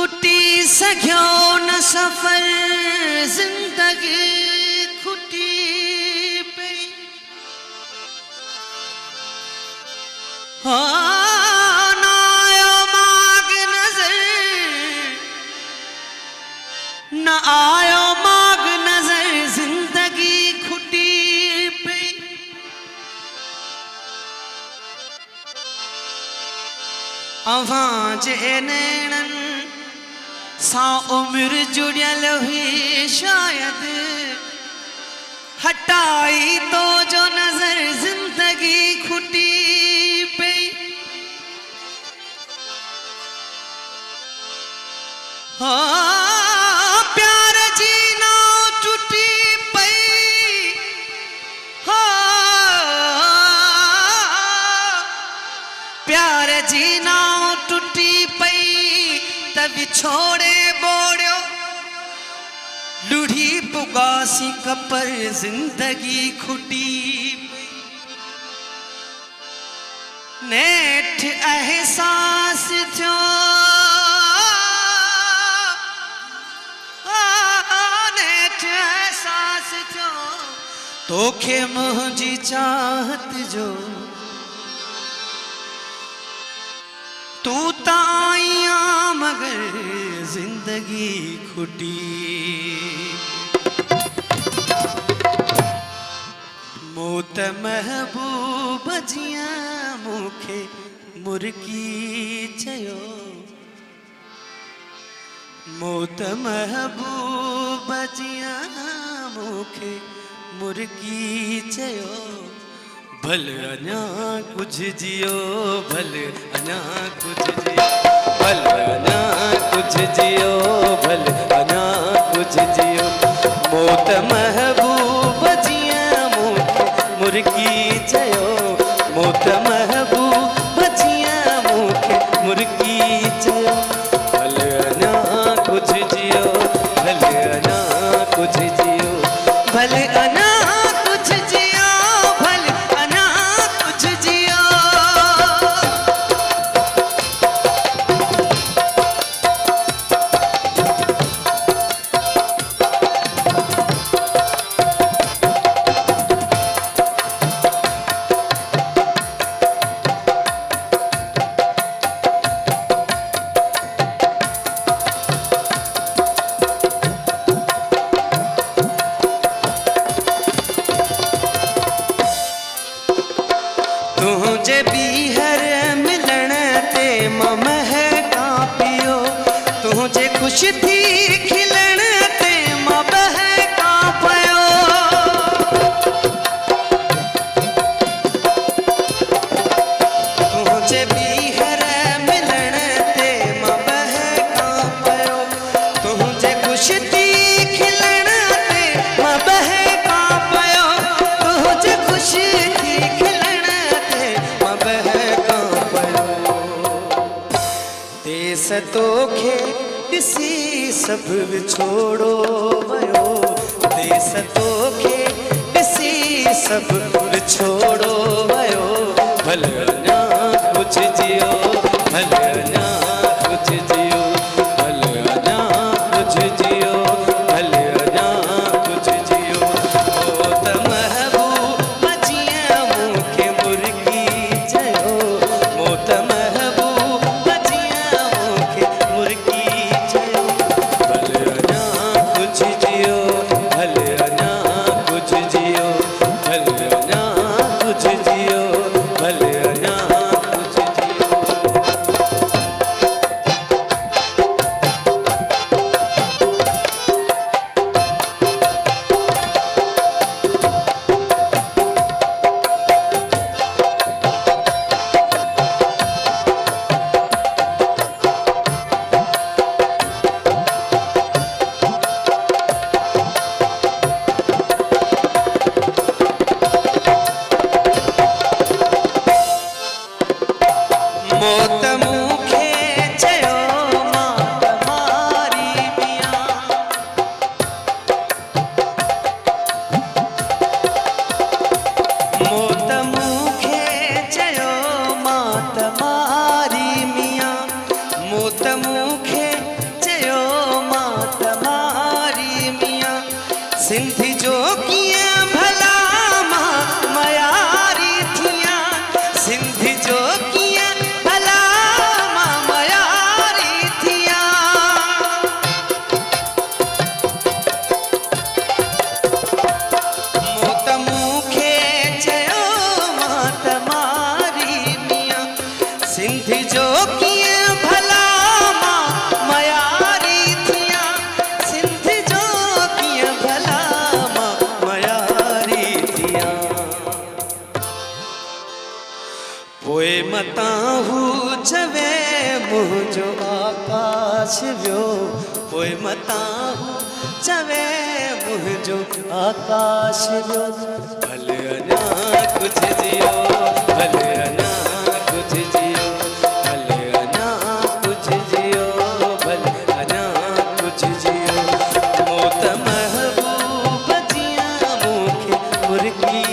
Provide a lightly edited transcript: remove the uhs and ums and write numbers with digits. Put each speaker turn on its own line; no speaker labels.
कुटी सघियो न सफ़र ज़िंदगी खुटी पई न आयो माग नज़र न आयो माग नज़र ज़िंदगी खुटी पई अवां जे नैणन सां उम्र जुड़ियल हुई शायद हटाई तो जो नजर जिंदगी खुटी पई प्यार जी नाव टूटी पई प्यार जी नाव टूटी पई तभी छोड़े बोड़ियो लुढ़ी पुगासी कपर जिंदगी खुटी नेठ एहसास थियो नेठ एहसास थियो तोखे मुंहिंजी चाहत जो तू ताइया मगर जिंदगी खुटी मोत महबूब जिया मुखे मुर्गी चयो मोत महबूब जिया मुखे मुर्गी चयो भल अञा कुछ जियो भल अञा कुछ जियो भल अञा कुछ जियो भल अञा कुछ जियो मोत महबूब जिया मुखे मुर्गी चयो मोत महबूब जिया मुखे मुर्गी चयो भल अञा कुछ जियो भल अञा कुछ जियो भल अञा तुझे बीहर मिलन ते महका पियो तुझे खुश थी खिलन ते महका पयो तुझे बीहर मिलन ते महका पयो तुझे खुश थी खिलन ते महका पयो तुझे खुश थी देस तोखे ॾिसी सब विछोड़ो वयो देस तोखे ॾिसी सब विछोड़ो वयो भल अञा कुछ जियो भल अञा कुछ जियो भल अञा कुछ जियो भल अञा कुछ जियो मोत महबूब जिया मुखे मुर्गी चयो मोत आकाश वियो पोइ मतां चवे मुंहिंजो आकाश वियो भले अञा कुझु जियो भले अञा कुझु जियो भले अञा कुझु जियो भले अञा कुझु जियो मौत महबूब जियां मूंखे मुर्गी